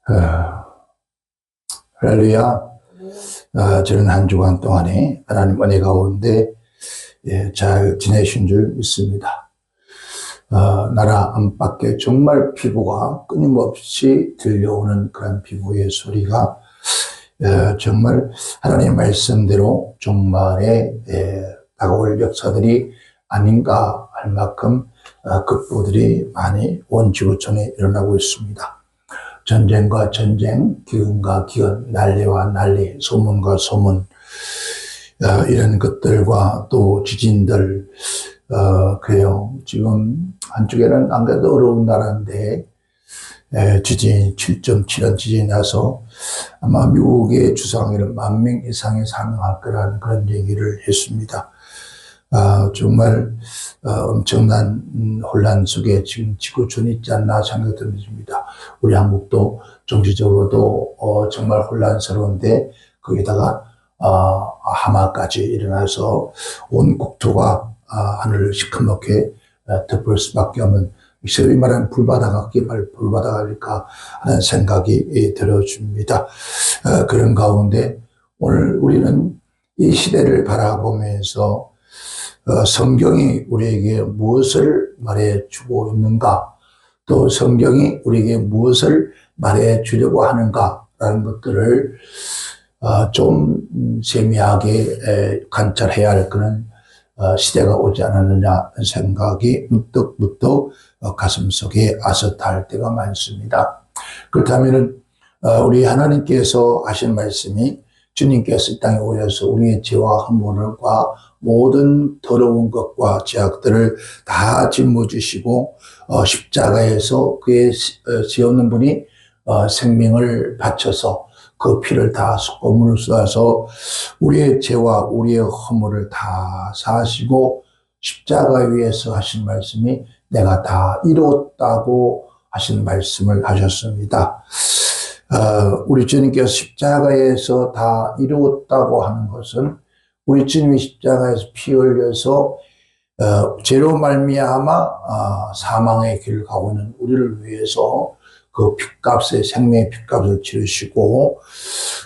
어, 할렐루야. 저는 한 주간 동안에 하나님 은혜 가운데 잘 지내신 줄 믿습니다. 나라 안팎에 정말 피부가 끊임없이 들려오는 그런 피부의 소리가 정말 하나님의 말씀대로 종말에 다가올 역사들이 아닌가 할 만큼 극보들이 많이 온 지구촌에 일어나고 있습니다. 전쟁과 전쟁, 기근과 기근, 난리와 난리, 소문과 소문, 이런 것들과 또 지진들, 그래요. 지금 한쪽에는 안 그래도 어려운 나라인데, 지진 7.7은 지진이 나서 아마 미국의 주상에는 10,000명 이상이 사망할 거라는 그런 얘기를 했습니다. 정말 엄청난 혼란 속에 지금 지구촌이 있지 않나 생각이 듭니다. 우리 한국도 정치적으로도 정말 혼란스러운데 거기다가 하마까지 일어나서 온 국토가 하늘을 시커멓게 덮을 수밖에 없는, 소위 말하는 불바다가 불바다가 아닐까 하는 생각이 들어줍니다. 그런 가운데 오늘 우리는 이 시대를 바라보면서 성경이 우리에게 무엇을 말해주고 있는가, 또 성경이 우리에게 무엇을 말해주려고 하는가라는 것들을 좀 세미하게 관찰해야 할 그런 시대가 오지 않았느냐 생각이 문득 가슴속에 아슷할 때가 많습니다. 그렇다면 우리 하나님께서 하신 말씀이, 주님께서 이 땅에 오셔서 우리의 죄와 허물과 모든 더러운 것과 죄악들을 다 짊어지시고 십자가에서 그의 죄 없는 분이 생명을 바쳐서 그 피를 다 소금으로 쏟아서 우리의 죄와 우리의 허물을 다 사하시고 십자가 위에서 하신 말씀이 내가 다 이루었다고 하신 말씀을 하셨습니다. 우리 주님께서 십자가에서 다 이루었다고 하는 것은 우리 주님이 십자가에서 피 흘려서 죄로 말미암아 사망의 길을 가고 있는 우리를 위해서 그 핏값의 생명의 핏값을 치르시고,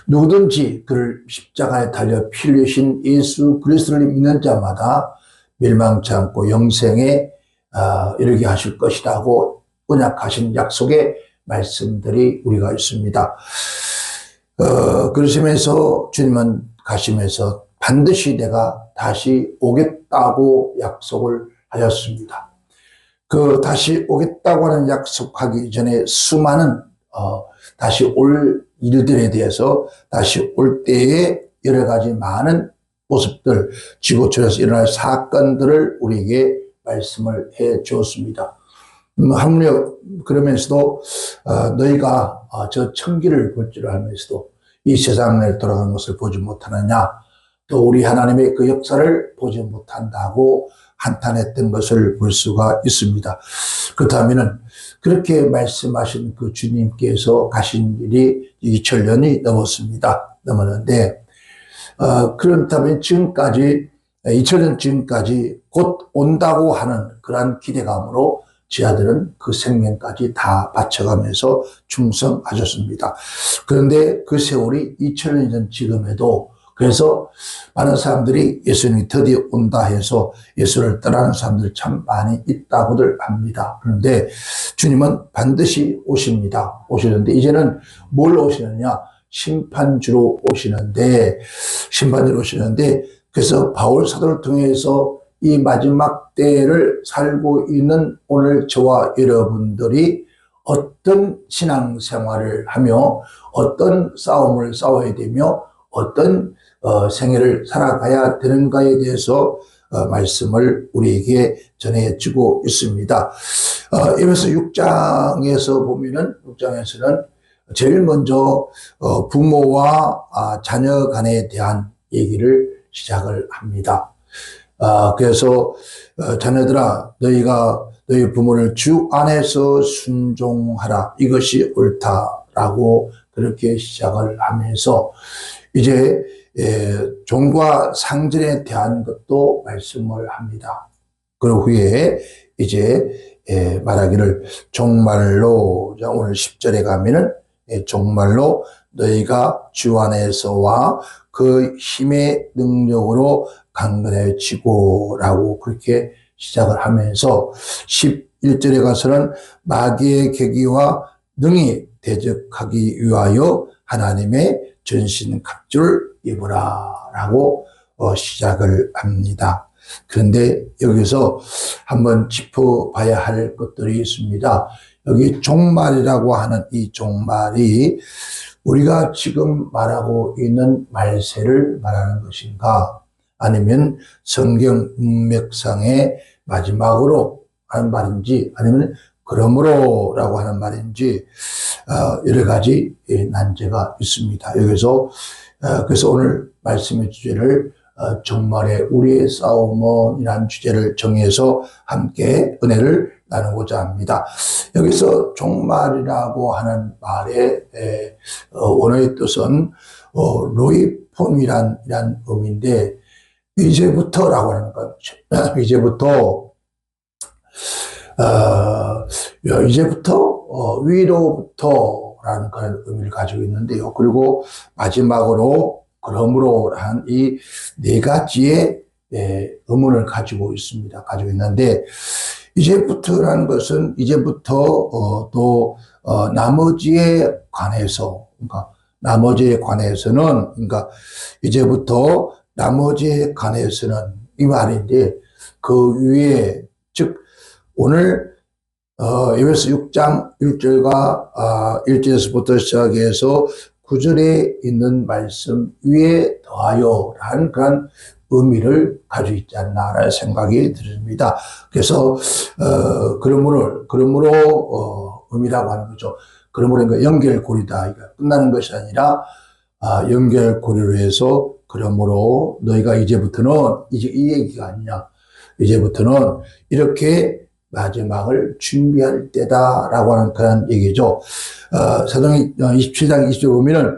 누구든지 그를 십자가에 달려 피 흘리신 예수 그리스도를 믿는 자마다 멸망치 않고 영생에 이르게 하실 것이라고 언약하신 약속의 말씀들이 우리가 있습니다. 그러시면서 주님은 가시면서 반드시 내가 다시 오겠다고 약속을 하셨습니다. 그 다시 오겠다고 하는 약속하기 전에 수많은 다시 올 일들에 대해서, 다시 올 때에 여러 가지 많은 모습들, 지구촌에서 일어날 사건들을 우리에게 말씀을 해 주었습니다. 하물며 그러면서도 너희가 저 천기를 볼 줄 알면서도 이 세상을 돌아가는 것을 보지 못하느냐, 또 우리 하나님의 그 역사를 보지 못한다고 한탄했던 것을 볼 수가 있습니다. 그렇다면 그렇게 말씀하신 그 주님께서 가신 일이 2000년이 넘었는데 그렇다면 지금까지 2000년 지금까지 곧 온다고 하는 그러한 기대감으로 지하들은 그 생명까지 다 바쳐가면서 충성하셨습니다. 그런데 그 세월이 2000년 전 지금에도, 그래서 많은 사람들이 예수님이 드디어 온다 해서 예수를 떠나는 사람들이 참 많이 있다고들 합니다. 그런데 주님은 반드시 오시는데 이제는 뭘 오시느냐? 심판주로 오시는데, 그래서 바울 사도를 통해서 이 마지막 때를 살고 있는 오늘 저와 여러분들이 어떤 신앙생활을 하며 어떤 싸움을 싸워야 되며 어떤 생애를 살아가야 되는가에 대해서 말씀을 우리에게 전해주고 있습니다. 에베소 6장에서 보면은, 6장에서는 제일 먼저 부모와 자녀 간에 대한 얘기를 시작을 합니다. 그래서 자녀들아, 너희가 너희 부모를 주 안에서 순종하라, 이것이 옳다라고 그렇게 시작을 하면서 이제 종과 상전에 대한 것도 말씀을 합니다. 그 후에 이제 말하기를, 종말로, 오늘 10절에 가면은 정말로 너희가 주 안에서와 그 힘의 능력으로 강건해지고 라고 그렇게 시작을 하면서 11절에 가서는 마귀의 계기와 능히 대적하기 위하여 하나님의 전신갑주를 입으라 라고 시작을 합니다. 그런데 여기서 한번 짚어봐야 할 것들이 있습니다. 여기 종말이라고 하는 이 종말이 우리가 지금 말하고 있는 말세를 말하는 것인가, 아니면 성경 문맥상의 마지막으로 하는 말인지, 아니면 그러므로라고 하는 말인지 여러 가지 난제가 있습니다. 여기서 그래서 오늘 말씀의 주제를 종말의 우리의 싸움은이라는 주제를 정해서 함께 은혜를 나누고자 합니다. 여기서 종말이라고 하는 말의 원어의 뜻은 로이폰이란 의미인데, 이제부터라고 하는 거죠. 이제부터 위로부터라는 그런 의미를 가지고 있는데요. 그리고 마지막으로 그러므로라는 이 네 가지의 의문을 가지고 있습니다. 가지고 있는데, 이제부터라는 것은 이제부터 또 나머지에 관해서, 그러니까 나머지에 관해서는, 그러니까 이제부터 나머지에 관해서는 이 말인데, 그 위에 즉 오늘 에베소 6장 1절과 1절에서부터 시작해서 9절에 있는 말씀 위에 더하여 라는 그런 의미를 가지고 있지 않나라는 생각이 듭니다. 그래서 그러므로 의미라고 하는 거죠. 그러므로 연결고리다. 끝나는 것이 아니라 연결고리로 해서 그러므로 너희가 이제부터는 이제 이 얘기가 아니냐. 이제부터는 이렇게 마지막을 준비할 때다라고 하는 그런 얘기죠. 사도행 27장 20절 보면은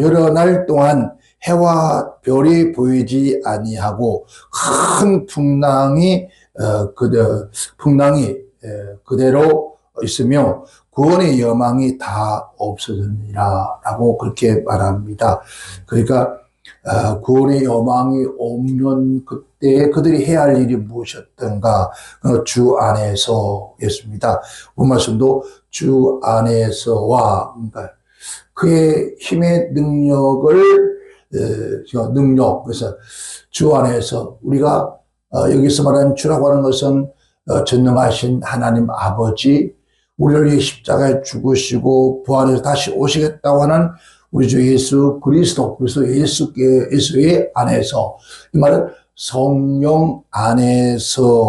여러 날 동안 해와 별이 보이지 아니하고 큰 풍랑이 그대로 있으며 구원의 여망이 다 없어졌느니라 라고 그렇게 말합니다. 그러니까 구원의 여망이 없는 그때 그들이 해야 할 일이 무엇이었던가? 주 안에서였습니다. 그 말씀도 주 안에서와, 그러니까 그의 힘의 그래서 주 안에서 우리가 여기서 말하는 주라고 하는 것은 전능하신 하나님 아버지, 우리를 위해 십자가에 죽으시고 부활해서 다시 오시겠다고 하는 우리 주 예수 그리스도, 예수의 안에서, 이 말은 성령 안에서와,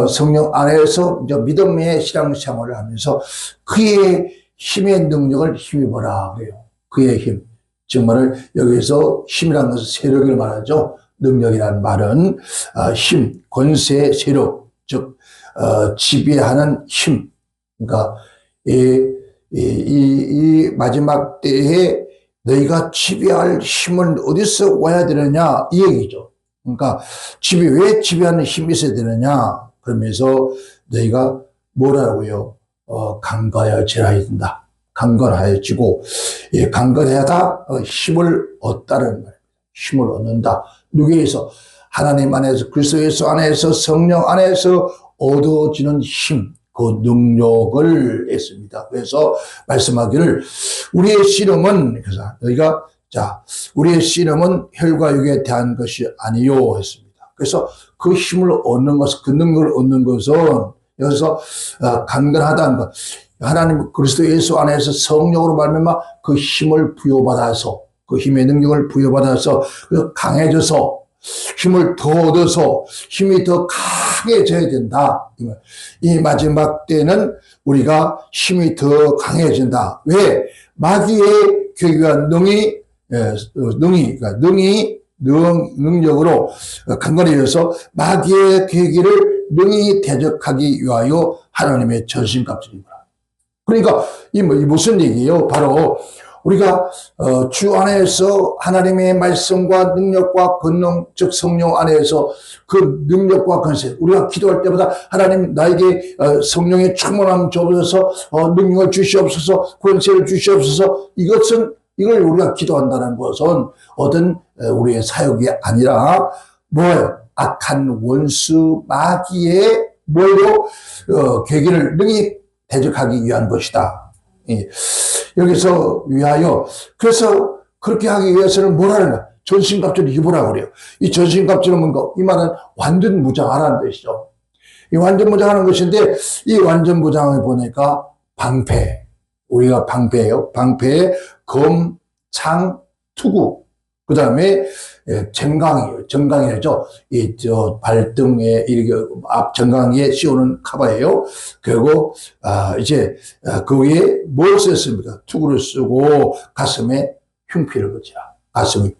성령 안에서 이제 믿음의 신앙생활을 하면서 그의 힘의 능력을 힘입어라 그래요. 그의 힘. 즉 말을 여기서 힘이라는 것은 세력을 말하죠. 능력이라는 말은 힘, 권세, 세력, 즉 지배하는 힘. 그러니까 이 마지막 때에 너희가 지배할 힘은 어디서 와야 되느냐 이 얘기죠. 그러니까 왜 지배하는 힘이 있어야 되느냐 그러면서 너희가 뭐라고요? 강건해져야 된다. 강건해지고 강건해야다 힘을 얻다는 말입니다. 힘을 얻는다. 누구에서? 하나님 안에서, 그리스도 예수 안에서, 성령 안에서 얻어지는 힘, 그 능력을 했습니다. 그래서 말씀하기를 우리의 씨름은, 그래서 너희가 우리의 씨름은 혈과 육에 대한 것이 아니요 했습니다. 그래서 그 힘을 얻는 것, 그 능력을 얻는 것은 여기서 강건하다는 것, 하나님 그리스도 예수 안에서 성령으로 말미암아 그 힘을 부여받아서, 그 힘의 능력을 부여받아서 강해져서 힘을 더 얻어서 힘이 더 강해져야 된다. 이 마지막 때는 우리가 힘이 더 강해진다. 왜? 마귀의 계기와 능력으로 강건해져서 마귀의 계기를 능히 대적하기 위하여 하나님의 전신갑주입니다. 그러니까 이 무슨 얘기예요? 바로 우리가 주 안에서 하나님의 말씀과 능력과 권능, 즉 성령 안에서 그 능력과 권세, 우리가 기도할 때마다 하나님 나에게 성령의 충만함 주옵소서, 능력을 주시옵소서, 권세를 주시옵소서, 이걸 우리가 기도한다는 것은 어떤 우리의 사역이 아니라 뭐예요? 악한 원수 마귀의 뭘로 계기를 능히 대적하기 위한 것이다. 여기서 위하여, 그래서 그렇게 하기 위해서는 뭐라는 거야? 전신갑주를 입으라고 그래요. 이 전신갑주는 뭔가, 이 말은 완전 무장하라는 뜻이죠. 이 완전 무장하는 것인데, 이 완전 무장을 보니까 방패, 우리가 방패예요. 방패에 검, 창, 투구, 그 다음에 정강이에요. 정강이죠. 발등에 이렇게 앞 정강이에 씌우는 카바예요. 그리고 이제 그 위에 뭘 썼습니까? 투구를 쓰고 가슴에 흉피를 그치라. 가슴에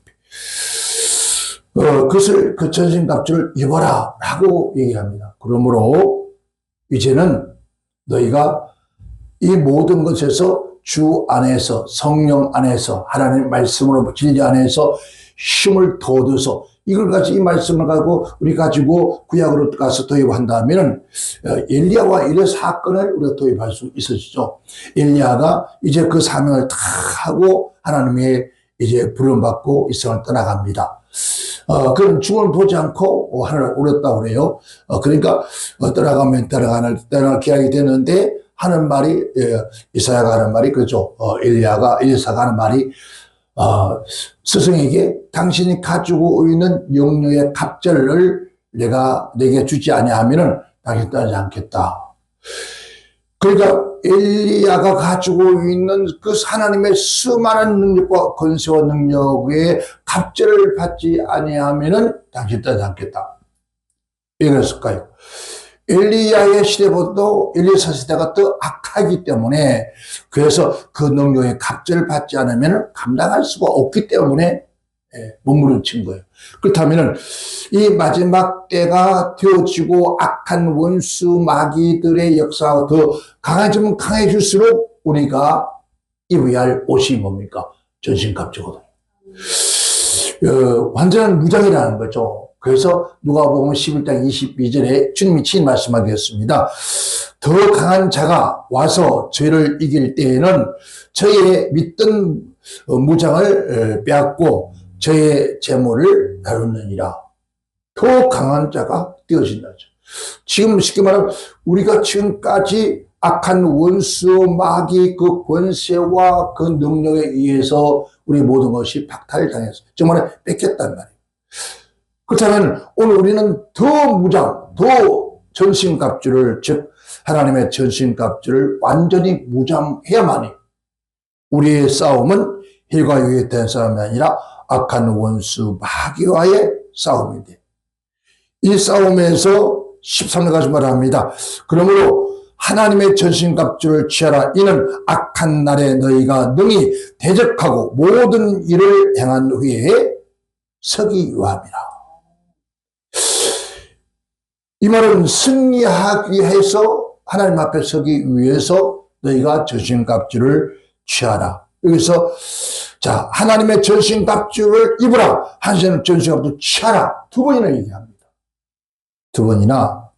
그것을 그 전신갑주를 입어라 라고 얘기합니다. 그러므로 이제는 너희가 이 모든 것에서 주 안에서, 성령 안에서, 하나님의 말씀으로 진리 안에서 힘을 더 얻어서 이걸 가지고, 이 말씀을 가지고 구약으로 가서 도입한다면 엘리야와 이런 사건을 우리가 도입할 수 있어지죠. 엘리야가 이제 그 사명을 다 하고 하나님의 이제 부름받고 이스라엘을 떠나갑니다. 그런 죽음을 보지 않고 하늘을 오렸다고 그래요. 그러니까 떠나가면 떠나갈 기약이 되는데 하는 말이, 이사야가 하는 말이 그죠. 엘리사가 하는 말이 스승에게 당신이 가지고 있는 영령의 갑절을 내게 주지 아니하면은 당신 떠나지 않겠다. 그러니까 엘리야가 가지고 있는 그 하나님의 수많은 능력과 권세와 능력의 갑절을 받지 아니하면은 당신 떠나지 않겠다. 왜 그랬을까요? 엘리야의 시대보다도 엘리사 시대가 더 악하기 때문에, 그래서 그 능력의 갑절을 받지 않으면 감당할 수가 없기 때문에 몸부림친 거예요. 그렇다면 이 마지막 때가 되어지고 악한 원수 마귀들의 역사가 더 강해지면 강해질수록 우리가 입어야 할 옷이 뭡니까? 전신갑주거든요. 완전한 무장이라는 거죠. 그래서 누가복음 11장 22절에 주님이 친히 말씀하셨습니다. 더 강한 자가 와서 저희를 이길 때에는 저희의 믿던 무장을 빼앗고 저희의 재물을 나누느니라. 더 강한 자가 되어진다죠. 지금 쉽게 말하면 우리가 지금까지 악한 원수 마귀 그 권세와 그 능력에 의해서 우리 모든 것이 박탈당해서 정말 뺏겼단 말이에요. 그렇다면 오늘 우리는 더 무장, 더 전신갑주를, 즉 하나님의 전신갑주를 완전히 무장해야만이 우리의 싸움은 힐과 육에 대한 싸움이 아니라 악한 원수 마귀와의 싸움인데, 이 싸움에서 13절까지 말합니다. 그러므로 하나님의 전신갑주를 취하라. 이는 악한 날에 너희가 능히 대적하고 모든 일을 행한 후에 서기 위함이라. 이 말은 승리하기 위해서 하나님 앞에 서기 위해서 너희가 전신갑주를 취하라. 여기서 자, 하나님의 전신갑주를 입으라. 하나님의 전신갑주 취하라. 두 번이나 얘기합니다. 두 번이나.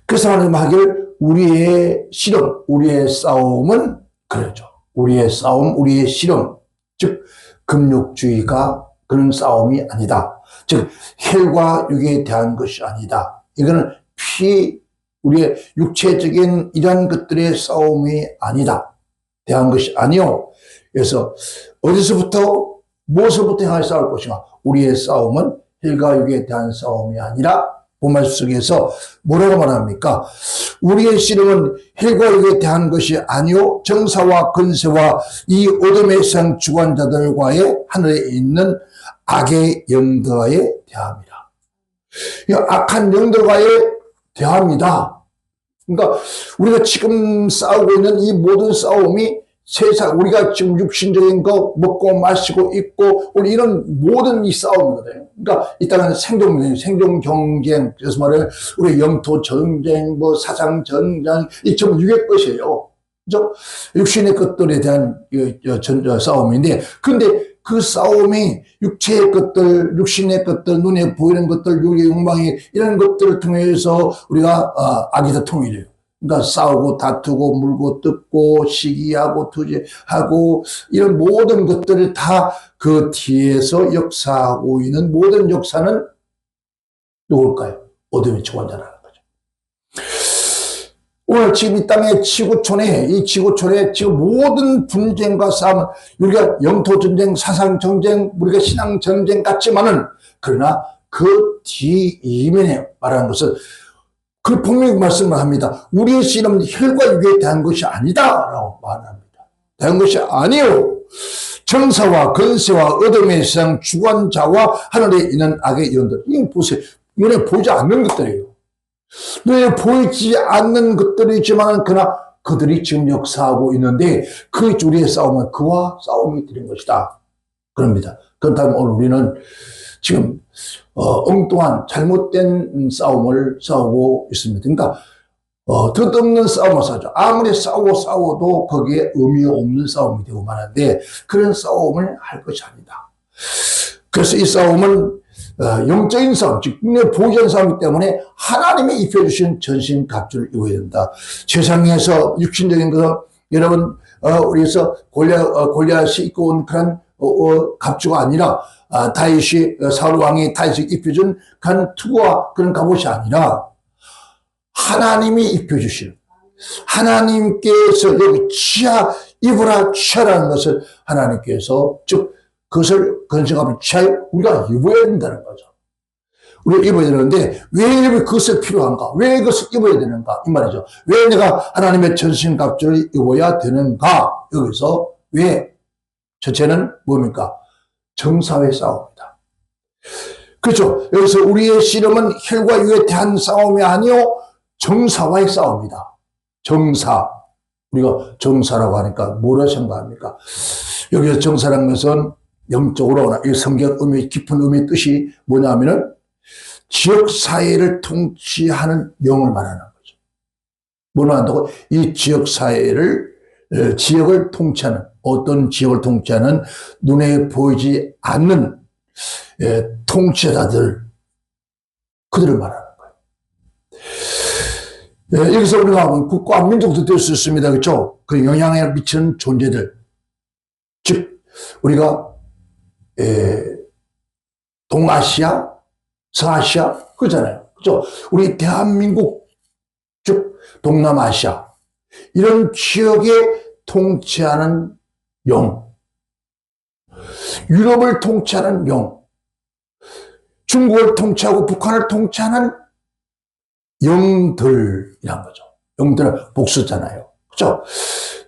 그래서 하나님 하길 우리의 실험, 우리의 싸움은 그러죠. 우리의 싸움, 우리의 실험, 즉 금욕주의가 그런 싸움이 아니다. 즉 혈과 육에 대한 것이 아니다. 이거는 우리의 육체적인 이런 것들의 싸움이 아니다. 대한 것이 아니요. 그래서 어디서부터 무엇으로부터 향해 싸울 것인가? 우리의 싸움은 혈과 육에 대한 싸움이 아니라 본말 속에서 뭐라고 말합니까? 우리의 씨름은 혈과 육에 대한 것이 아니요 정사와 권세와 이 어둠의 세상 주관자들과의 하늘에 있는 악의 영들과의 대화입니다. 악한 영들과의 대화입니다. 그러니까 우리가 지금 싸우고 있는 이 모든 싸움이 세상, 우리가 지금 육신적인 거 먹고 마시고 입고 우리 이런 모든 이 싸움이거든요. 그러니까 이 땅은 생존 경쟁, 그래서 말해 우리 영토 전쟁, 뭐 사상 전쟁, 이 전부 육의 것이에요. 그죠? 육신의 것들에 대한 싸움인데, 근데 그 싸움이 육체의 것들, 육신의 것들, 눈에 보이는 것들, 육의 욕망이 이런 것들을 통해서 우리가 악의 통일해요. 그러니까 싸우고 다투고 물고 뜯고 시기하고 투지하고 이런 모든 것들을 다 그 뒤에서 역사하고 있는 모든 역사는 누굴까요? 어둠의 주관자라는 거죠. 오늘 지금 이 땅의 이 지구촌에 지금 모든 분쟁과 싸움, 우리가 영토전쟁, 사상전쟁, 우리가 신앙전쟁 같지만은, 그러나 그 뒤 이면에 말하는 것은 그 분명히 말씀을 합니다. 우리의 씨름은 혈과 육에 대한 것이 아니다 라고 말합니다. 대한 것이 아니요. 정사와 권세와 어둠의 세상 주관자와 하늘에 있는 악의 영들. 이거 보세요. 눈에 보이지 않는 것들이에요. 눈에 보이지 않는 것들이지만 그러나 그들이 지금 역사하고 있는데 그 우리의 싸움은 그와 싸움이 되는 것이다. 그럽니다. 그렇다면 오늘 우리는 지금 엉뚱한 잘못된 싸움을 싸우고 있습니다. 그러니까 덧없는 싸움을 싸우죠. 아무리 싸워도 거기에 의미 없는 싸움이 되고 마는데 그런 싸움을 할 것이 아니다. 그래서 이 싸움은 영적인 싸움, 즉 눈에 보이지 않는 싸움이기 때문에 하나님이 입혀주신 전신갑주를 입어야 된다. 세상에서 육신적인 것은 여러분 우리에서 골리앗이 입고 온 그런 갑주가 아니라 사울 왕이 다윗이 입혀준 그런 투구와 그런 갑옷이 아니라 하나님이 입혀주시는, 하나님께서 여기 입으라 취하라는 것을 하나님께서, 즉 그것을 건성함을 취하여 우리가 입어야 된다는 거죠. 우리가 입어야 되는데 왜 그것이 필요한가? 왜 그것을 입어야 되는가? 이 말이죠. 왜 내가 하나님의 전신갑주를 입어야 되는가? 여기서 왜? 첫째는 뭡니까? 정사의 싸움이다. 그렇죠. 여기서 우리의 씨름은 혈과 육에 대한 싸움이 아니요 정사와의 싸움이다. 정사. 우리가 정사라고 하니까 뭐라 생각합니까? 여기서 정사라는 것은 영적으로 이 성경 깊은 의미의 뜻이 뭐냐면은 지역사회를 통치하는 영을 말하는 거죠. 뭘 말한다고? 이 지역사회를, 지역을 통치하는, 어떤 지역을 통치하는 눈에 보이지 않는 통치자들, 그들을 말하는 거예요. 여기서 우리가 국가와 민족도 될 수 있습니다. 그렇죠? 그 영향을 미치는 존재들. 즉, 우리가 동아시아, 서아시아, 그러잖아요. 그죠? 우리 대한민국, 즉, 동남아시아, 이런 지역에 통치하는 영, 유럽을 통치하는 영, 중국을 통치하고 북한을 통치하는 영들이란 거죠. 영들은 복수잖아요. 그죠?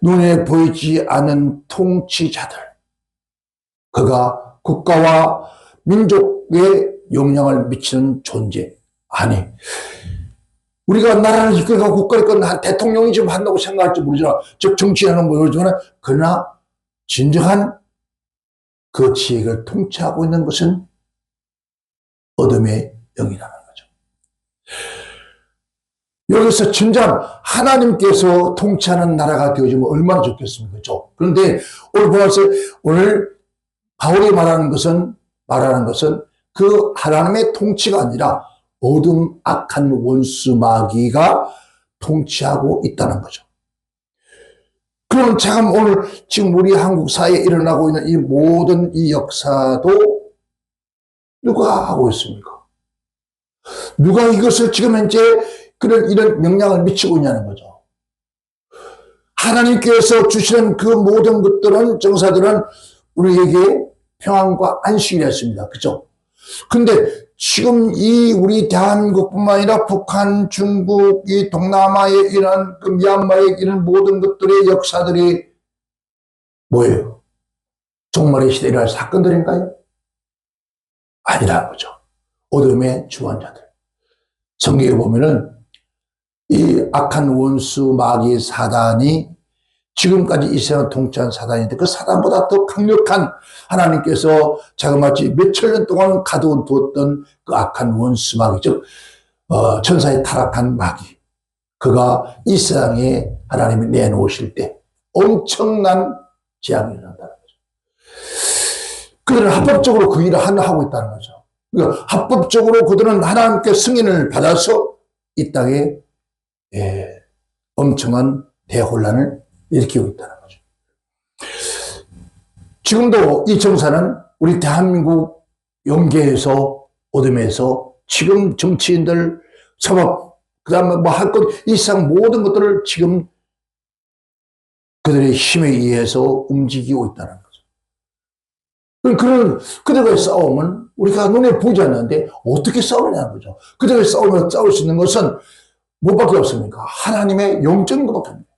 눈에 보이지 않는 통치자들. 그가 국가와 민족에 영향을 미치는 존재. 아니, 우리가 나라를 이끌고 국가를 이끌고 대통령이 지금 한다고 생각할지 모르지만, 즉 정치하는 모르지만, 그러나 진정한 그 지역을 통치하고 있는 것은 어둠의 영이라는 거죠. 여기서 진정 하나님께서 통치하는 나라가 되어지면 얼마나 좋겠습니까? 그렇죠? 그런데 오늘 바울이 말하는 것은 그 하나님의 통치가 아니라 어둠 악한 원수 마귀가 통치하고 있다는 거죠. 그럼 참 오늘 지금 우리 한국 사회에 일어나고 있는 이 모든 이 역사도 누가 하고 있습니까? 누가 이것을 지금 현재 이런 영향을 미치고 있냐는 거죠. 하나님께서 주시는 그 모든 것들은, 정사들은 우리에게 평안과 안식이 했습니다. 그죠? 근데 지금 이 우리 대한민국뿐만 아니라 북한, 중국, 이 동남아에 이런 그 미얀마에 이런 모든 것들의 역사들이 뭐예요? 종말의 시대에 일어날 사건들인가요? 아니라는 거죠. 어둠의 주관자들. 성경에 보면은 이 악한 원수 마귀 사단이 지금까지 이 세상을 통치한 사단인데 그 사단보다 더 강력한 하나님께서 자그마치 몇천 년 동안 가두었던 그 악한 원수 마귀, 즉 천사의 타락한 마귀, 그가 이 세상에 하나님이 내놓으실 때 엄청난 재앙이 일어난다는 거죠. 그들은 합법적으로 그 일을 하고 있다는 거죠. 그러니까 합법적으로 그들은 하나님께 승인을 받아서 이 땅에 엄청난 대혼란을 일으키고 있다는 거죠. 지금도 이 정사는 우리 대한민국 영계에서 어둠에서 지금 정치인들, 사법, 그 다음에 뭐 할 것, 이 세상 모든 것들을 지금 그들의 힘에 의해서 움직이고 있다는 거죠. 그들과의 싸움은 우리가 눈에 보이지 않는데 어떻게 싸우느냐는 거죠. 그들과의 싸우면 싸울 수 있는 것은 뭐밖에 없습니까? 하나님의 영적인 것밖에 없습니다.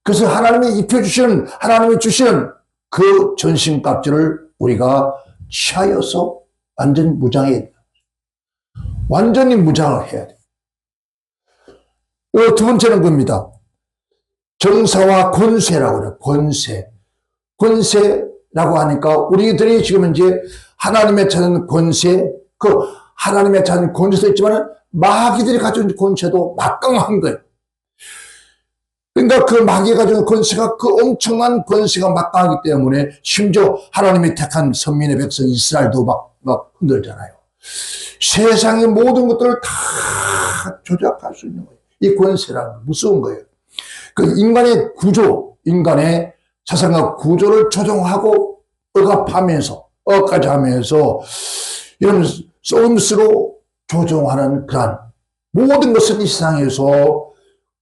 그래서 하나님이 입혀주시는, 하나님이 주시는 그 전신갑주를 우리가 취하여서 완전히 무장해야 돼요. 완전히 무장을 해야 돼요. 두 번째는 겁니다. 정사와 권세라고 그래요. 권세. 권세라고 하니까 우리들이 지금 이제 하나님의 찾은 권세, 그 하나님의 찾은 권세도 있지만 마귀들이 가진 권세도 막강한 거예요. 그러니까 그 마귀가 가진 권세가 그 엄청난 권세가 막강하기 때문에 심지어 하나님이 택한 선민의 백성 이스라엘도 막 흔들잖아요. 세상의 모든 것들을 다 조작할 수 있는 거예요. 이 권세라는 건 무서운 거예요. 그 인간의 구조, 인간의 사상과 구조를 조종하고 억압하면서 하면서 이런 쏘음수로 조종하는 그런 모든 것은 이 세상에서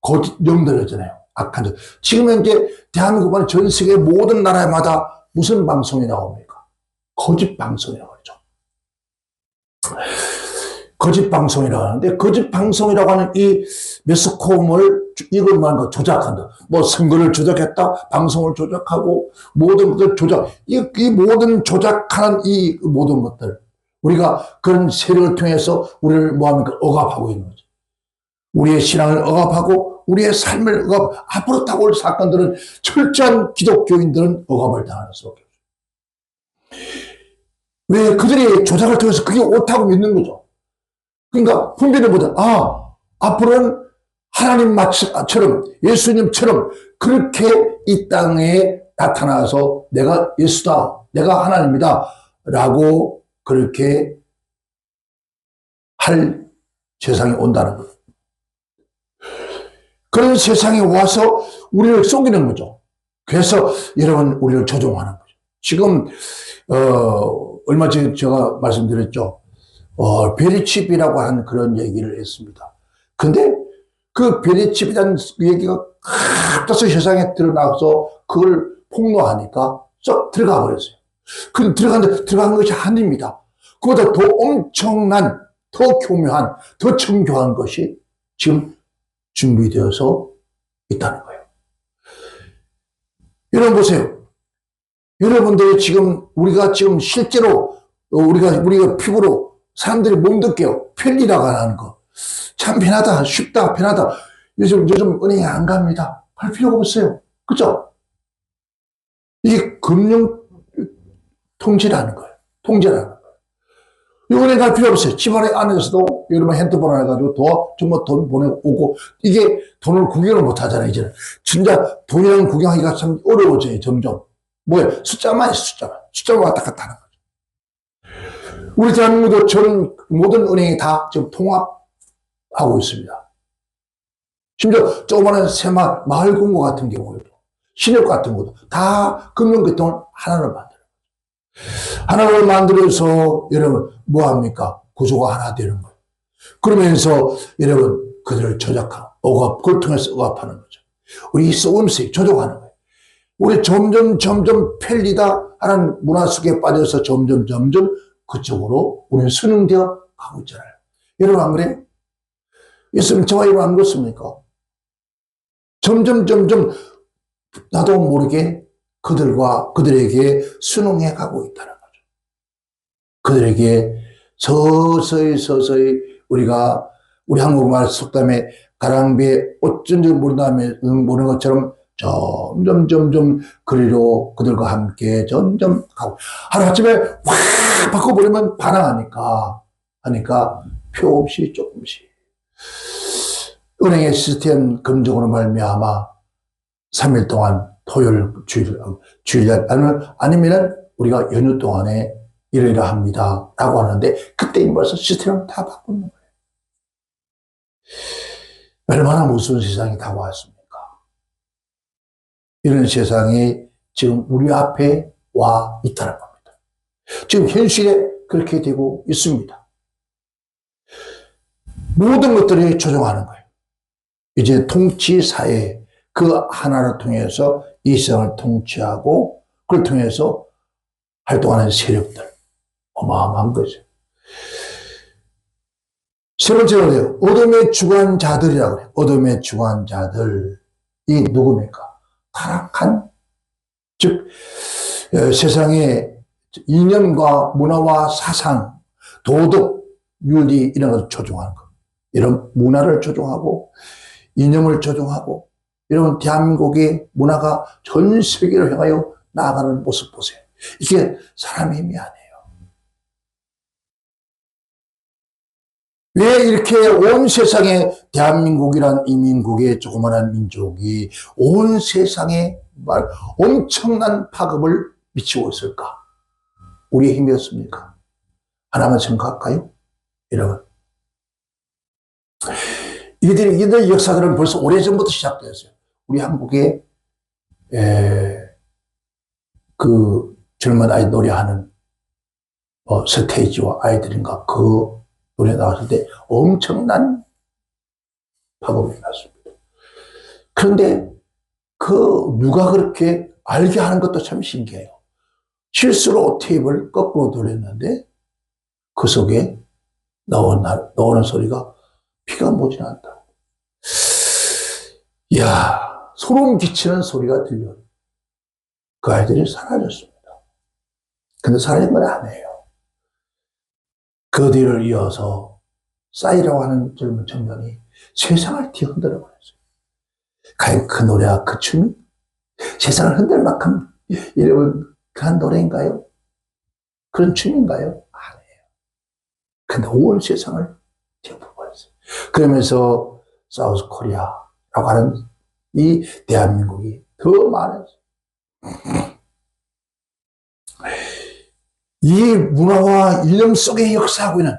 거짓 영들이잖아요. 악한 자. 지금 현재 대한민국은 전 세계 모든 나라마다 무슨 방송이 나옵니까? 거짓 방송이라고 하죠. 거짓 방송이라고 하는데, 거짓 방송이라고 하는 이 매스컴을 이걸 말하는 거 조작한다. 뭐 선거를 조작했다, 방송을 조작하고 모든 것들 조작. 이 모든 조작하는 이 모든 것들 우리가 그런 세력을 통해서 우리를 뭐합니까? 억압하고 있는 거죠. 우리의 신앙을 억압하고 우리의 삶을 앞으로 다가올 사건들은 철저한 기독교인들은 억압을 당하는 수밖에 없어요. 왜? 그들이 조작을 통해서 그게 옳다고 믿는 거죠. 그러니까 분별을 보자. 앞으로는 하나님처럼 예수님처럼 그렇게 이 땅에 나타나서 내가 예수다, 내가 하나님이다 라고 그렇게 할 세상이 온다는 거예요. 그런 세상에 와서 우리를 속이는 거죠. 그래서 여러분 우리를 조종하는 거죠. 지금 얼마 전에 제가 말씀드렸죠. 베리칩이라고 하는 그런 얘기를 했습니다. 근데 그 베리칩이라는 얘기가 갑자기 세상에 드러나서 그걸 폭로하니까 쏙 들어가 버렸어요. 그 들어간 것이 아닙니다. 그보다 더 엄청난, 더 교묘한, 더 정교한 것이 지금 준비되어서 있다는 거예요. 여러분 보세요. 여러분들이 지금 우리가 지금 실제로 우리가 피부로 사람들이 몸듣게요. 편리라고 하는 거. 참 편하다, 쉽다, 편하다. 요즘 은행에 안 갑니다. 할 필요가 없어요. 그죠? 이게 금융 통제라는 거예요. 통제라는 거예요. 은행 갈 필요 없어요. 집안에 안에서도 여러분 핸드폰 해가지고 정말 돈 보내오고 이게 돈을 구경을 못 하잖아요. 이제는. 진짜 돈이랑 구경하기가 참 어려워져요. 점점. 뭐예요? 숫자만 왔다 갔다 하는 거죠. 우리 대한민국도 저는 모든 은행이 다 지금 통합하고 있습니다. 심지어 조그마한 새마을, 마을 금고 같은 경우에도, 신협 같은 것도 다 금융계통을 하나로 만들어요. 하나로 만들어서 여러분 뭐합니까? 구조가 하나 되는 거예요. 그러면서 여러분 그들을 조작하고 그걸 통해서 억압하는 거죠. 우리 쏘음씩 조종하는 거예요. 우리 점점 편리다 하는 문화 속에 빠져서 점점 그쪽으로 우리는 순응되어 가고 있잖아요. 여러분 안 그래요? 예수님 저와 여러분 안 그렇습니까? 점점 나도 모르게 그들에게 순응해 가고 있다는 거죠. 그들에게 서서히 우리 한국말 속담에 가랑비에 어쩐지 모르는 것처럼 점점 그리로 그들과 함께 점점 가고 하루아침에 확 바꿔버리면 반항하니까 표 없이 조금씩 은행의 시스템 금적으로 말미암아 3일 동안 토요일, 주일날 아니면은 우리가 연휴 동안에 이러이러합니다 라고 하는데 그때 벌써 시스템을 다 바꾸는 거예요. 얼마나 무서운 세상이 다가왔습니까? 이런 세상이 지금 우리 앞에 와 있다는 겁니다. 지금 현실에 그렇게 되고 있습니다. 모든 것들이 조종하는 거예요. 이제 통치사회 그 하나를 통해서 이 세상을 통치하고 그걸 통해서 활동하는 세력들 어마어마한 거죠. 세 번째로 어둠의 주관자들이라고 그래요. 어둠의 주관자들이 누굽니까? 타락한, 즉 세상의 이념과 문화와 사상, 도덕, 윤리 이런 것을 조종하는 것. 이런 문화를 조종하고 이념을 조종하고 이런 대한민국의 문화가 전 세계를 향하여 나아가는 모습 보세요. 이게 사람의 힘이 아니에요. 왜 이렇게 온 세상에 대한민국이란 이민국의 조그마한 민족이 온 세상에 엄청난 파급을 미치고 있을까? 우리의 힘이었습니까? 하나만 생각할까요? 여러분. 이들 역사들은 벌써 오래전부터 시작되었어요. 우리 한국에 그 젊은 아이 노래하는 스테이지와 아이들인가 그 노래 나왔을 때 엄청난 파급이 났습니다. 그런데 누가 그렇게 알게 하는 것도 참 신기해요. 실수로 테이프를 거꾸로 돌렸는데 그 속에 나오는 소리가 피가 묻지 않다고. 이야, 소름 끼치는 소리가 들려요. 그 아이들이 사라졌습니다. 근데 사라진 건 아니에요. 그 뒤를 이어서 싸이라고 하는 젊은 청년이 세상을 뒤흔들어 버렸어요. 과연 그 노래와 그 춤이 세상을 흔들 만큼 여러분 그런 노래인가요? 그런 춤인가요? 아니에요. 근데 온 세상을 뒤엎어 버렸어요. 그러면서 사우스 코리아라고 하는 이 대한민국이 더 많았어요. 이 문화와 이념 속에 역사하고 있는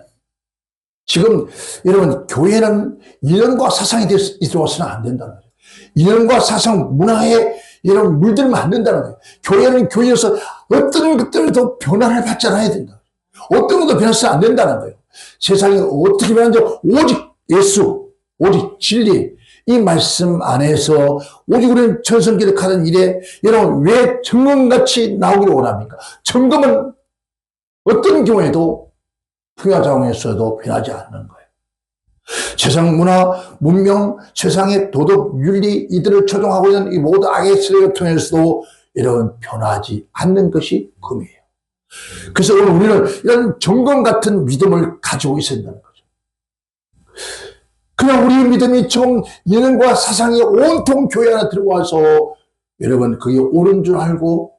지금 여러분 교회는 이념과 사상이 들어와서는 안 된다는 거예요. 이념과 사상 문화에 이런 물들면 안 된다는 거예요. 교회는 교회에서 어떤 것들도 변화를 받지 않아야 된다. 어떤 것도 변화해서 안 된다는 거예요. 세상이 어떻게 변하는지 오직 예수, 오직 진리 이 말씀 안에서 오직 우리는 전성기록하는 일에 여러분 왜 점검같이 나오기를 원합니까? 점검은 어떤 경우에도 풍야장에서도 변하지 않는 거예요. 세상 문화, 문명, 세상의 도덕, 윤리 이들을 조종하고 있는 이 모든 악의 세력을 통해서도 여러분 변하지 않는 것이 금이에요. 그래서 오늘 우리는 이런 점검 같은 믿음을 가지고 있어야 된다는 거죠. 그냥 우리의 믿음이 좀 예능과 사상이 온통 교회 안에 들어와서 여러분 그게 옳은 줄 알고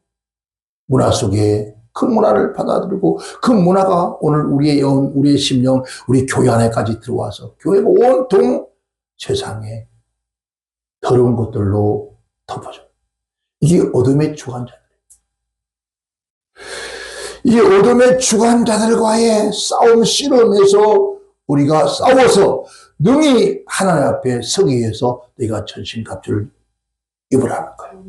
문화 속에 그 문화를 받아들이고 그 문화가 오늘 우리의 영, 우리의 심령, 우리 교회 안에까지 들어와서 교회가 온통 세상에 더러운 것들로 덮어져. 이게 어둠의 주관자들. 이 어둠의 주관자들과의 싸움 씨름에서 우리가 싸워서 능히 하나님 앞에 서기 위해서 내가 전신갑주를 입으라는 거예요.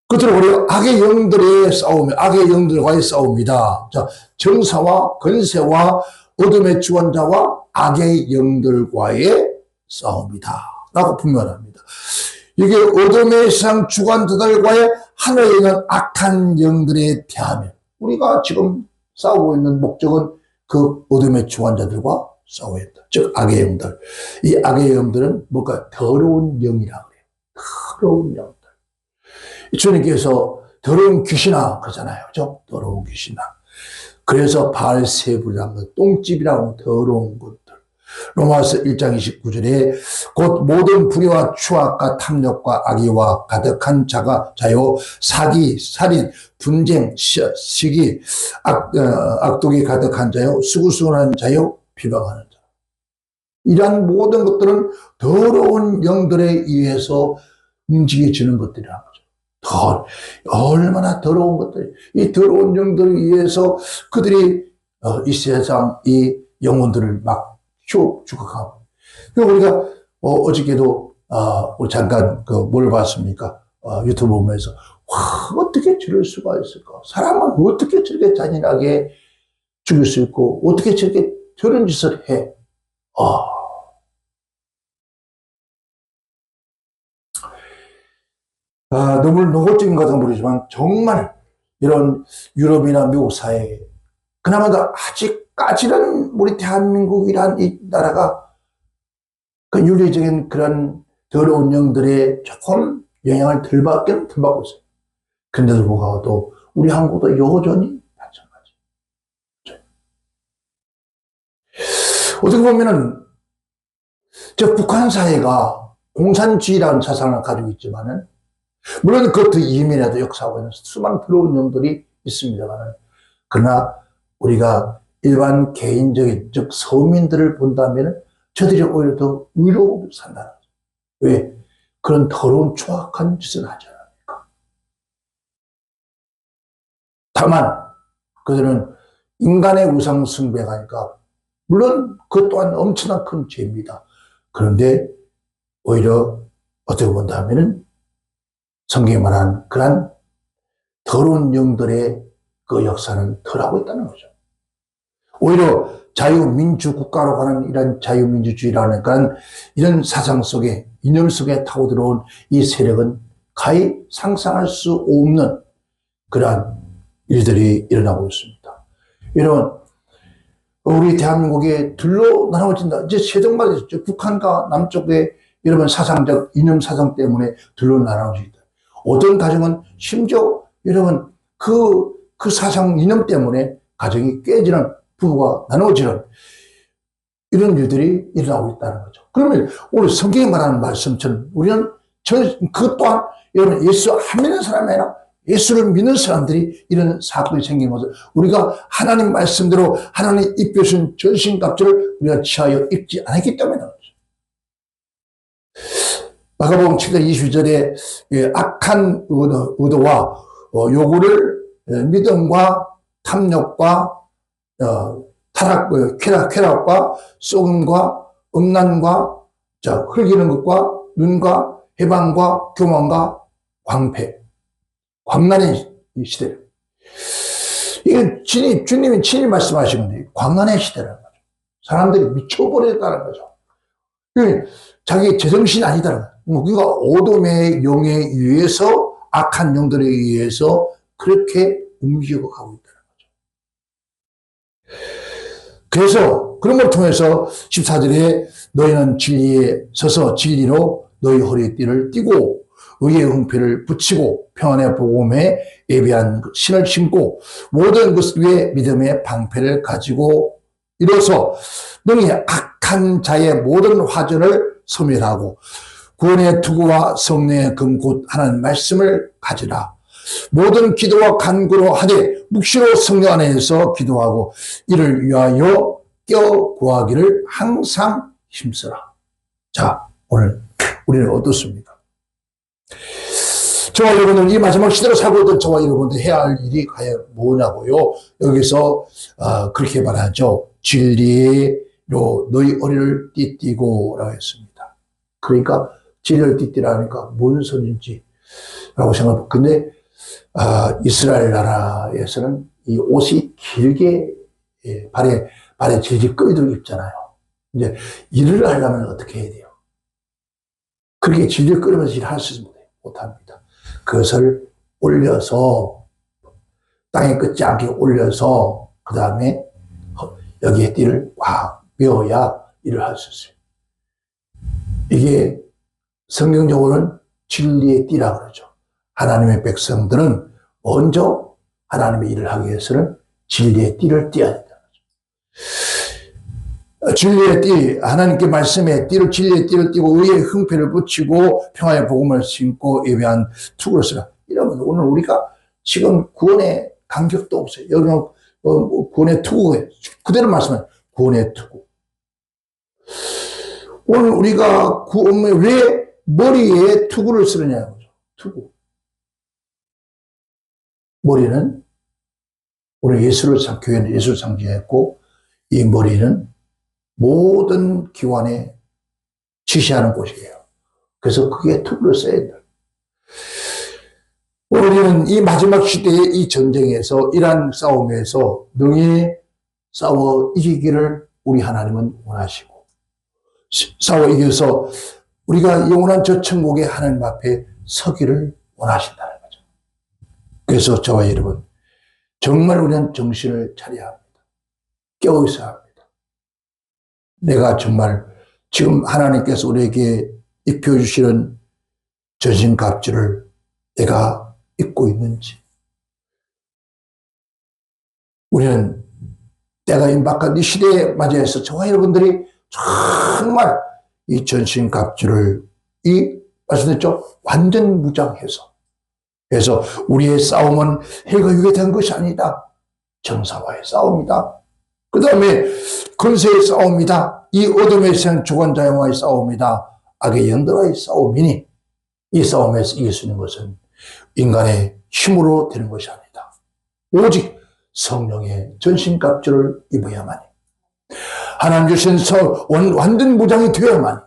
끝으로 우리가 악의 영들의 싸움, 악의 영들과의 싸움이다. 자, 정사와 권세와 어둠의 주관자와 악의 영들과의 싸움이다. 라고 분명합니다. 이게 어둠의 세상 주관자들과의 하늘에 있는 악한 영들에 대하면 우리가 지금 싸우고 있는 목적은 그 어둠의 주관자들과 싸워야 한다. 즉 악의 영들. 이 악의 영들은 뭔가 더러운 영이라고 해요. 더러운 영. 주님께서 더러운 귀신아 그러잖아요. 그죠? 더러운 귀신아. 그래서 바알세불이라는 똥집이라고 하는 더러운 것들. 로마서 1장 29절에 곧 모든 불의와 추악과 탐욕과 악의와 가득한 자요 사기, 살인, 분쟁, 시기, 악독이 가득한 자요 수구수근한 자요 비방하는 자. 이러한 모든 것들은 더러운 영들에 의해서 움직여지는 것들이라는 거죠. 얼마나 더러운 것들이, 이 더러운 영들에 의해서 그들이 이 세상 이 영혼들을 막 죽어가고. 그리고 우리가 어저께도 우리 잠깐 뭘 봤습니까? 유튜브 보면서 와, 어떻게 저럴 수가 있을까? 사람은 어떻게 저렇게 잔인하게 죽일 수 있고 어떻게 저렇게 저런 짓을 해? 너무 노골적인 것은 모르지만 정말 이런 유럽이나 미국 사회에 그나마 아직까지는 우리 대한민국이란 이 나라가 그 윤리적인 그런 더러운 영들의 조금 영향을 덜 받고 있어요. 그런데도 불구하고 우리 한국도 여전히 마찬가지. 어떻게 보면은 저 북한 사회가 공산주의라는 사상을 가지고 있지만은 물론 그것도 이면에도 역사하고 있는 수많은 더러운 영들이 있습니다만은 그러나 우리가 일반 개인적인 즉 서민들을 본다면 저들이 오히려 더 의로우게 산다는 거죠. 왜? 그런 더러운 추악한 짓을 하지 않습니까? 다만 그들은 인간의 우상 숭배가니까 물론 그것 또한 엄청난 큰 죄입니다. 그런데 오히려 어떻게 본다면은 성경이 말하는 그런 더러운 영들의 그 역사는 덜하고 있다는 거죠. 오히려 자유민주국가로 가는 이런 자유민주주의라는 그런 이런 사상 속에, 이념 속에 타고 들어온 이 세력은 가히 상상할 수 없는 그러한 일들이 일어나고 있습니다. 여러분, 우리 대한민국에 둘로 나눠진다. 이제 세종말이 있죠. 북한과 남쪽의 여러분 사상적 이념 사상 때문에 둘로 나눠진다. 어떤 가정은 심지어 여러분 그 사상 이념 때문에 가정이 깨지는 부부가 나눠지는 이런 일들이 일어나고 있다는 거죠. 그러면 오늘 성경이 말하는 말씀처럼 우리는 그 또한 여러분 예수 안 믿는 사람이 아니라 예수를 믿는 사람들이 이런 사건이 생긴 것을 우리가 하나님 말씀대로 하나님 입혀준 전신갑주를 우리가 취하여 입지 않았기 때문에 그렇죠. 마가복음 7장 22절에 악한 의도와 요구를 믿음과 탐욕과 타락, 쾌락과 속음과 음란과 흘기는 것과 눈과 해방과 교만과 광패, 광란의 시대. 이게 주님이 친히 말씀하시는데 광란의 시대라는 거죠. 사람들이 미쳐버렸다는 거죠. 자기 제정신이 아니다라는 거죠. 그러니까 어둠의 영에 의해서 악한 영들에 의해서 그렇게 움직여 가고 있다는 거죠. 그래서 그런 걸 통해서 14절에 너희는 진리에 서서 진리로 너희 허리띠를 띠고 의의 흥패를 붙이고 평안의 복음에 예비한 신을 신고 모든 것 위에 믿음의 방패를 가지고 일어서 너희 악한 자의 모든 화전을 소멸하고 구원의 투구와 성령의 금 곧 하나님 말씀을 가지라. 모든 기도와 간구로 하되 묵시로 성령 안에서 기도하고 이를 위하여 껴구하기를 항상 힘쓰라. 자, 오늘 우리는 어떻습니까? 저와 여러분은 이 마지막 시대로 살고 있던 저와 여러분들 해야 할 일이 과연 뭐냐고요? 여기서 그렇게 말하죠. 진리로 너희 허리를 띠띠고 라고 했습니다. 그러니까 진리를 띠띠라니까 뭔 소리인지 라고 생각합니다. 근데 이스라엘 나라에서는 이 옷이 길게 발에 질질 끌도록 입잖아요. 이제 일을 하려면 어떻게 해야 돼요? 그렇게 질질 끌면서 일할 수 못합니다. 그것을 올려서 땅에 끝지 않게 올려서 그 다음에 여기에 띠를 꽉 메어야 일을 할 수 있어요. 이게 성경적으로는 진리의 띠라 그러죠. 하나님의 백성들은 먼저 하나님의 일을 하기 위해서는 진리의 띠를 띠어야 된다는 거죠. 진리의 띠, 하나님께 말씀의 띠를, 진리의 띠를 띠고 의의 흥패를 붙이고 평화의 복음을 신고 예배한 투구를 쓰라. 이러면 오늘 우리가 지금 구원의 간격도 없어요. 여기는 구원의 투구에 그대로 말씀하는 구원의 투구. 오늘 우리가 구원에 왜 머리에 투구를 쓰느냐는 거죠. 투구. 머리는 우리 교회는 예수를 상징했고, 이 머리는 모든 기관에 지시하는 곳이에요. 그래서 그게 투구를 써야 된다. 우리는 이 마지막 시대의 이 전쟁에서, 이란 싸움에서 능히 싸워 이기기를 우리 하나님은 원하시고, 싸워 이겨서 우리가 영원한 저 천국의 하나님 앞에 서기를 원하신다는 거죠. 그래서 저와 여러분, 정말 우리는 정신을 차려야 합니다. 깨어 있어야 합니다. 내가 정말 지금 하나님께서 우리에게 입혀주시는 전신갑주를 내가 입고 있는지, 우리는 때가 임박한 이 시대에 맞이해서 저와 여러분들이 정말 이 전신갑주를 말씀드렸죠? 완전 무장해서, 그래서 우리의 싸움은 헬과 육에 대한 것이 아니다. 정사와의 싸움이다. 그 다음에 권세의 싸움이다. 이 어둠의 세상 주관자와의 싸움이다. 악의 영들과의 싸움이니, 이 싸움에서 이길 수 있는 것은 인간의 힘으로 되는 것이 아니다. 오직 성령의 전신갑주를 입어야만이, 하나님 주신 완전 무장이 되어야만이,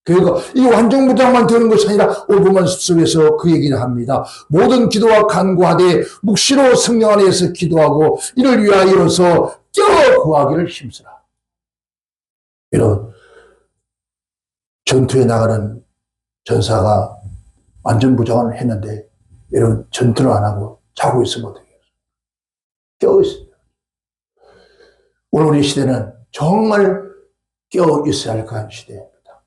그러니까 이 완전 무장만 되는 것이 아니라 오늘 본문 속에서 그 얘기를 합니다. 모든 기도와 간구하되 묵시로 성령 안에서 기도하고 이를 위하여서 깨어 구하기를 힘쓰라. 이런 전투에 나가는 전사가 완전 무장을 했는데, 여러분 전투를 안 하고 자고 있으면 어떻게 해요? 깨어 있습니다. 오늘 우리 시대는 정말 깨어 있어야 할 그런 시대입니다.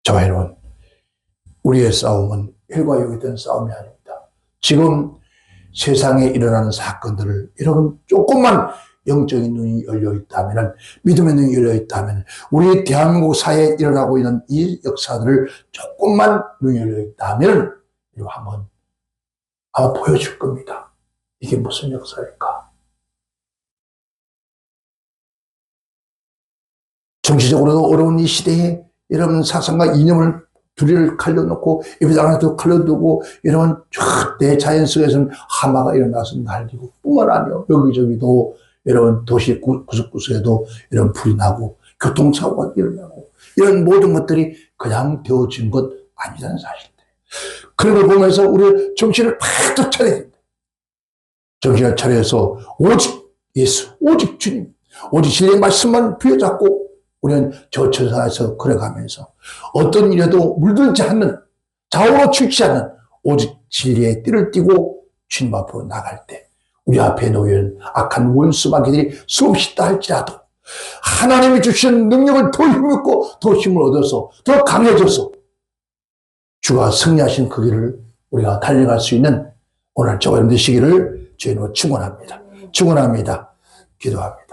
저와 여러분, 우리의 싸움은 혈과 육에 대한 싸움이 아닙니다. 지금 세상에 일어나는 사건들을 여러분 조금만 영적인 눈이 열려 있다면, 믿음의 눈이 열려 있다면, 우리 대한민국 사회에 일어나고 있는 이 역사들을 조금만 눈이 열려 있다면 한번 아마 보여줄 겁니다. 이게 무슨 역사일까? 정치적으로도 어려운 이 시대에 여러분 사상과 이념을 둘이를 칼려놓고 입에다 하나도 칼려두고, 여러분 내 자연 속에서는 하마가 일어나서 날리고, 뿐만 아니라 여기저기도 여러분 도시 구석구석에도 이런 불이 나고 교통사고가 일어나고, 이런 모든 것들이 그냥 되어진 것 아니라는 사실들. 그런 걸 보면서 우리 정신을 바짝 차려야 됩니다. 정신을 차려서 오직 예수, 오직 주님, 오직 진리의 말씀만 부여잡고 우리는 저 천상에서 걸어가면서 어떤 일에도 물들지 않는, 좌우로 치우치지 않는 오직 진리의 띠를 띠고 주님 앞으로 나갈 때, 우리 앞에 놓여있는 악한 원수 마귀들이 수없이 있다 할지라도 하나님이 주시는 능력을 더 힘입고 더 힘을 얻어서 더 강해져서 주가 승리하신 그 길을 우리가 달려갈 수 있는 오늘 저와 여러분 되시기를 주님으로 축원합니다. 축원합니다. 기도합니다.